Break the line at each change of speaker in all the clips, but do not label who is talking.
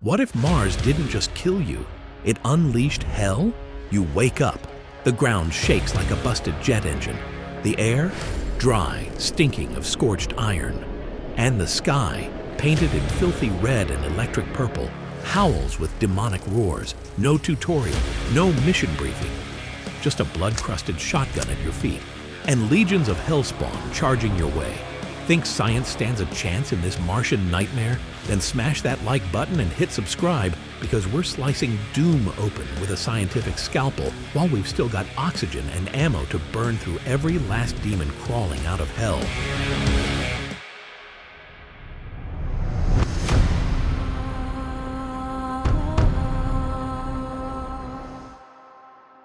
What if Mars didn't just kill you? It unleashed hell? You wake up. The ground shakes like a busted jet engine. The air? Dry, stinking of scorched iron. And the sky, painted in filthy red and electric purple, howls with demonic roars. No tutorial, no mission briefing. Just a blood-crusted shotgun at your feet. And legions of hellspawn charging your way. Think science stands a chance in this Martian nightmare? Then smash that like button and hit subscribe, because we're slicing doom open with a scientific scalpel while we've still got oxygen and ammo to burn through every last demon crawling out of hell.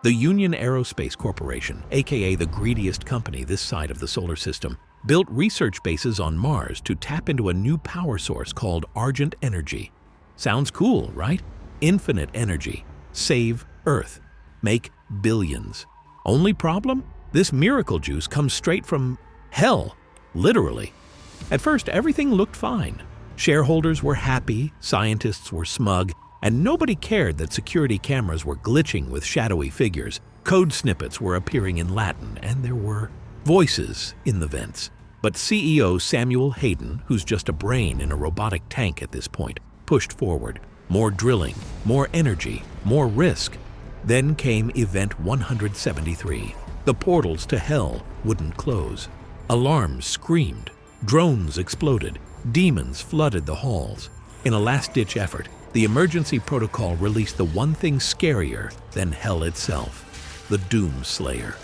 The Union Aerospace Corporation, aka the greediest company this side of the solar system, built research bases on Mars to tap into a new power source called Argent Energy. Sounds cool, right? Infinite energy. Save Earth. Make billions. Only problem? This miracle juice comes straight from hell, literally. At first, everything looked fine. Shareholders were happy, scientists were smug, and nobody cared that security cameras were glitching with shadowy figures. Code snippets were appearing in Latin, and there were voices in the vents. But CEO Samuel Hayden, who's just a brain in a robotic tank at this point, pushed forward. More drilling, more energy, more risk. Then came Event 173. The portals to hell wouldn't close. Alarms screamed. Drones exploded. Demons flooded the halls. In a last-ditch effort, the emergency protocol released the one thing scarier than hell itself: the Doom Slayer.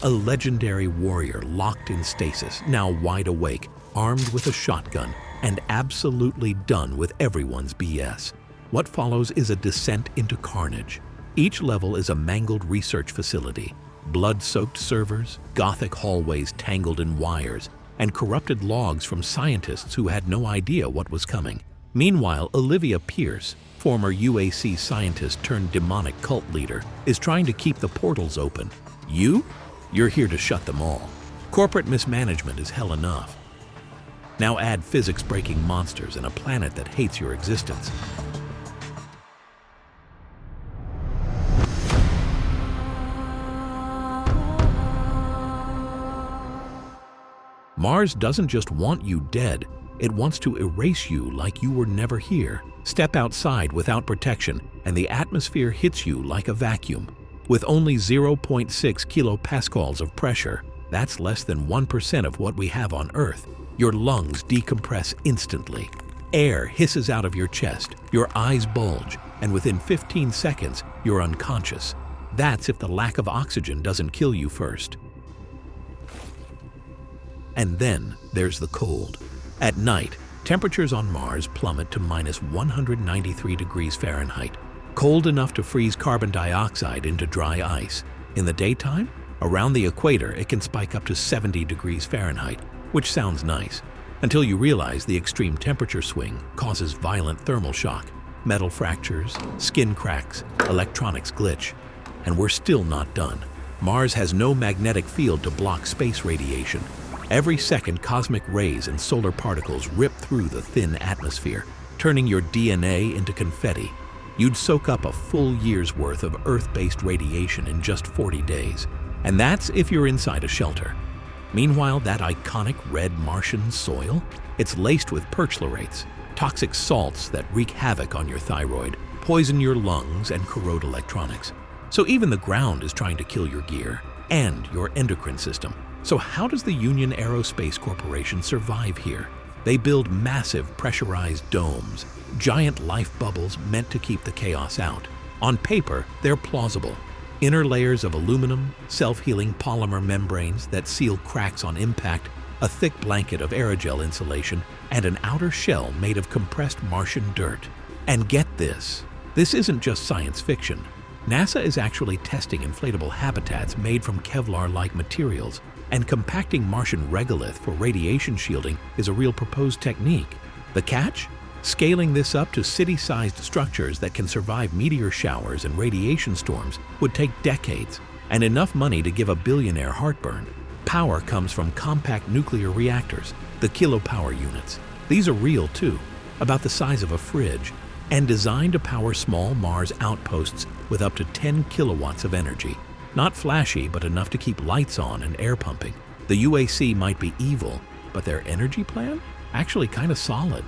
A legendary warrior locked in stasis, now wide awake, armed with a shotgun, and absolutely done with everyone's BS. What follows is a descent into carnage. Each level is a mangled research facility, blood-soaked servers, gothic hallways tangled in wires, and corrupted logs from scientists who had no idea what was coming. Meanwhile, Olivia Pierce, former UAC scientist turned demonic cult leader, is trying to keep the portals open. You're here to shut them all. Corporate mismanagement is hell enough. Now add physics-breaking monsters and a planet that hates your existence. Mars doesn't just want you dead, it wants to erase you like you were never here. Step outside without protection, and the atmosphere hits you like a vacuum. With only 0.6 kilopascals of pressure, that's less than 1% of what we have on Earth. Your lungs decompress instantly. Air hisses out of your chest, your eyes bulge, and within 15 seconds, you're unconscious. That's if the lack of oxygen doesn't kill you first. And then there's the cold. At night, temperatures on Mars plummet to minus 193 degrees Fahrenheit, cold enough to freeze carbon dioxide into dry ice. In the daytime, around the equator, it can spike up to 70 degrees Fahrenheit, which sounds nice, until you realize the extreme temperature swing causes violent thermal shock, metal fractures, skin cracks, electronics glitch. And we're still not done. Mars has no magnetic field to block space radiation. Every second, cosmic rays and solar particles rip through the thin atmosphere, turning your DNA into confetti. You'd soak up a full year's worth of Earth-based radiation in just 40 days. And that's if you're inside a shelter. Meanwhile, that iconic red Martian soil? It's laced with perchlorates, toxic salts that wreak havoc on your thyroid, poison your lungs, and corrode electronics. So even the ground is trying to kill your gear and your endocrine system. So how does the Union Aerospace Corporation survive here? They build massive pressurized domes, giant life bubbles meant to keep the chaos out. On paper, they're plausible. Inner layers of aluminum, self-healing polymer membranes that seal cracks on impact, a thick blanket of aerogel insulation, and an outer shell made of compressed Martian dirt. And get this, this isn't just science fiction. NASA is actually testing inflatable habitats made from Kevlar-like materials, and compacting Martian regolith for radiation shielding is a real proposed technique. The catch? Scaling this up to city-sized structures that can survive meteor showers and radiation storms would take decades, and enough money to give a billionaire heartburn. Power comes from compact nuclear reactors, the kilopower units. These are real too, about the size of a fridge. and designed to power small Mars outposts with up to 10 kilowatts of energy. Not flashy, but enough to keep lights on and air pumping. The UAC might be evil, but their energy plan? Actually kind of solid.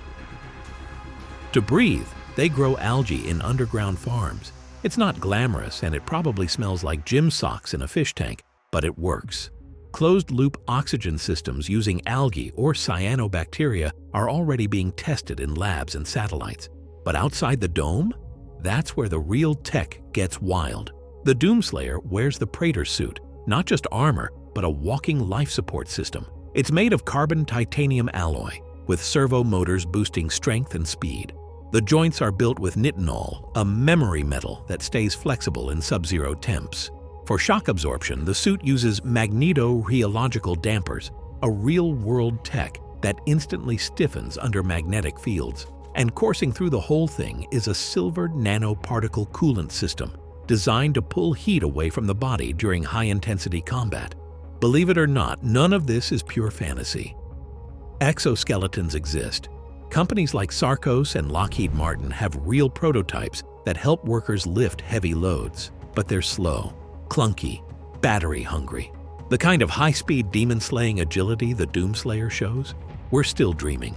To breathe, they grow algae in underground farms. It's not glamorous, and it probably smells like gym socks in a fish tank, but it works. Closed-loop oxygen systems using algae or cyanobacteria are already being tested in labs and satellites. But outside the dome? That's where the real tech gets wild. The Doomslayer wears the Praetor Suit, not just armor, but a walking life support system. It's made of carbon titanium alloy, with servo motors boosting strength and speed. The joints are built with nitinol, a memory metal that stays flexible in sub-zero temps. For shock absorption, the suit uses magnetorheological dampers, a real-world tech that instantly stiffens under magnetic fields. And coursing through the whole thing is a silver nanoparticle coolant system designed to pull heat away from the body during high-intensity combat. Believe it or not, none of this is pure fantasy. Exoskeletons exist. Companies like Sarcos and Lockheed Martin have real prototypes that help workers lift heavy loads, but they're slow, clunky, battery-hungry. The kind of high-speed demon-slaying agility the Doomslayer shows? We're still dreaming.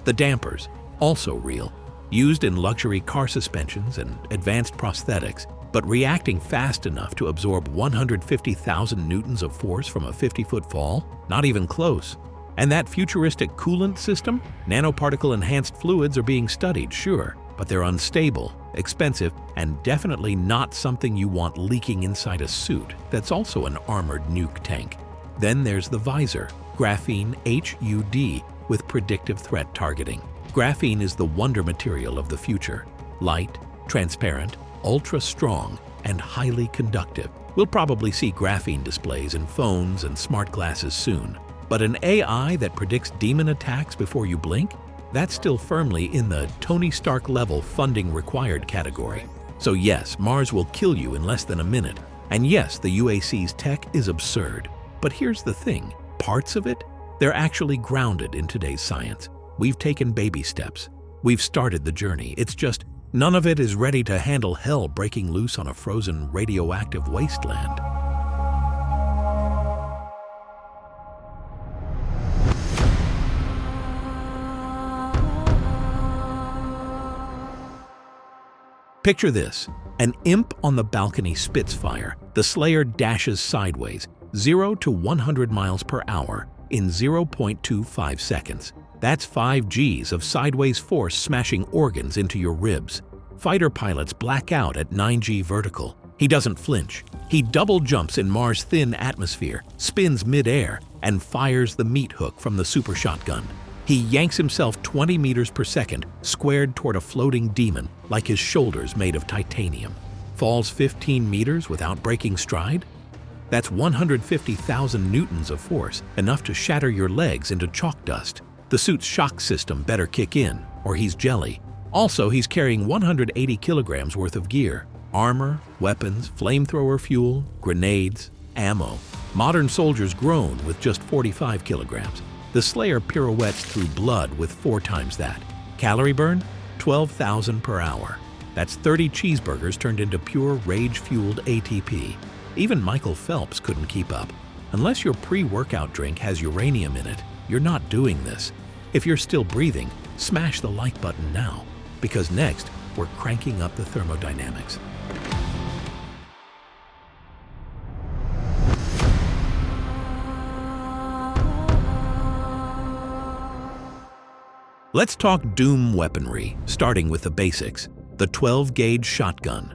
The dampers, also real, used in luxury car suspensions and advanced prosthetics, but reacting fast enough to absorb 150,000 newtons of force from a 50-foot fall? Not even close. And that futuristic coolant system? Nanoparticle-enhanced fluids are being studied, sure, but they're unstable, expensive, and definitely not something you want leaking inside a suit that's also an armored nuke tank. Then there's the visor, graphene HUD, with predictive threat targeting. Graphene is the wonder material of the future. Light, transparent, ultra-strong, and highly conductive. We'll probably see graphene displays in phones and smart glasses soon. But an AI that predicts demon attacks before you blink? That's still firmly in the Tony Stark level funding required category. So yes, Mars will kill you in less than a minute. And yes, the UAC's tech is absurd. But here's the thing, parts of it? They're actually grounded in today's science. We've taken baby steps. We've started the journey. It's just, none of it is ready to handle hell breaking loose on a frozen radioactive wasteland. Picture this, an imp on the balcony spits fire. The Slayer dashes sideways, 0 to 100 miles per hour in 0.25 seconds. That's 5 Gs of sideways force smashing organs into your ribs. Fighter pilots black out at 9 G vertical. He doesn't flinch. He double jumps in Mars' thin atmosphere, spins mid-air, and fires the meat hook from the super shotgun. He yanks himself 20 meters per second, squared toward a floating demon, like his shoulders made of titanium. Falls 15 meters without breaking stride? That's 150,000 newtons of force, enough to shatter your legs into chalk dust. The suit's shock system better kick in, or he's jelly. Also, he's carrying 180 kilograms worth of gear. Armor, weapons, flamethrower fuel, grenades, ammo. Modern soldiers groan with just 45 kilograms. The Slayer pirouettes through blood with 4 times that. Calorie burn? 12,000 per hour. That's 30 cheeseburgers turned into pure rage-fueled ATP. Even Michael Phelps couldn't keep up. Unless your pre-workout drink has uranium in it, you're not doing this. If you're still breathing, smash the like button now, because next, we're cranking up the thermodynamics. Let's talk Doom weaponry, starting with the basics, the 12-gauge shotgun.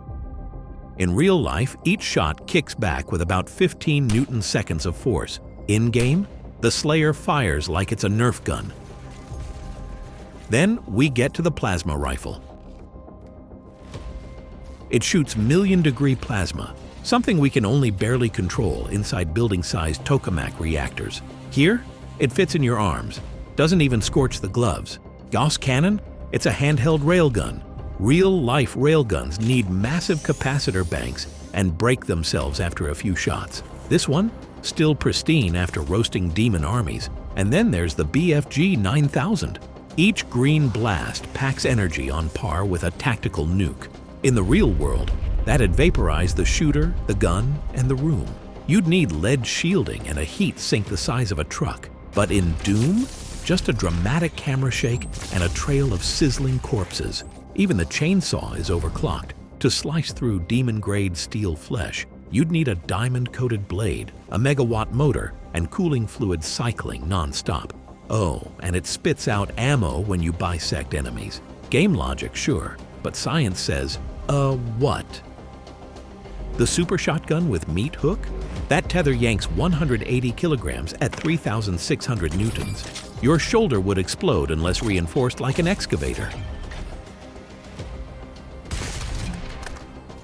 In real life, each shot kicks back with about 15 newton-seconds of force. In-game, the Slayer fires like it's a Nerf gun. Then we get to the plasma rifle. It shoots million-degree plasma, something we can only barely control inside building-sized tokamak reactors. Here, it fits in your arms, doesn't even scorch the gloves. Gauss cannon? It's a handheld railgun. Real-life railguns need massive capacitor banks and break themselves after a few shots. This one? Still pristine after roasting demon armies. And then there's the BFG 9000. Each green blast packs energy on par with a tactical nuke. In the real world, that'd vaporize the shooter, the gun, and the room. You'd need lead shielding and a heat sink the size of a truck. But in Doom, just a dramatic camera shake and a trail of sizzling corpses. Even the chainsaw is overclocked. To slice through demon-grade steel flesh, you'd need a diamond-coated blade, a megawatt motor, and cooling fluid cycling non-stop. Oh, and it spits out ammo when you bisect enemies. Game logic, sure, but science says, what? The super shotgun with meat hook? That tether yanks 180 kilograms at 3,600 newtons. Your shoulder would explode unless reinforced like an excavator.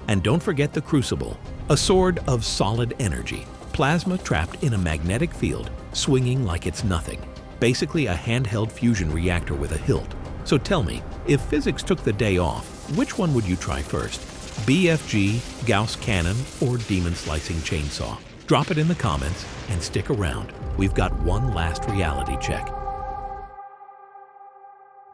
And don't forget the Crucible, a sword of solid energy, plasma trapped in a magnetic field, swinging like it's nothing. Basically a handheld fusion reactor with a hilt. So tell me, if physics took the day off, which one would you try first? BFG, Gauss cannon, or demon slicing chainsaw? Drop it in the comments and stick around. We've got one last reality check.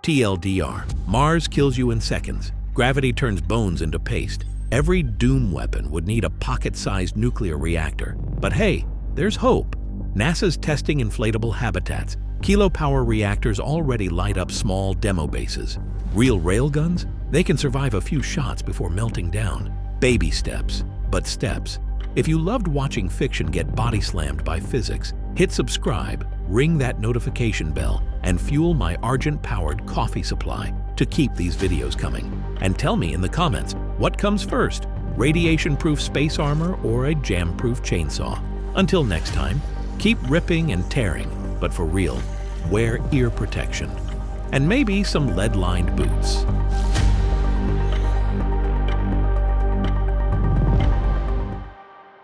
TLDR, Mars kills you in seconds. Gravity turns bones into paste. Every Doom weapon would need a pocket-sized nuclear reactor. But hey, there's hope. NASA's testing inflatable habitats. Kilopower reactors already light up small demo bases. Real railguns? They can survive a few shots before melting down. Baby steps, but steps. If you loved watching fiction get body slammed by physics, hit subscribe, ring that notification bell, and fuel my Argent-powered coffee supply to keep these videos coming. And tell me in the comments, what comes first? Radiation-proof space armor or a jam-proof chainsaw? Until next time, keep ripping and tearing, but for real, wear ear protection. And maybe some lead-lined boots.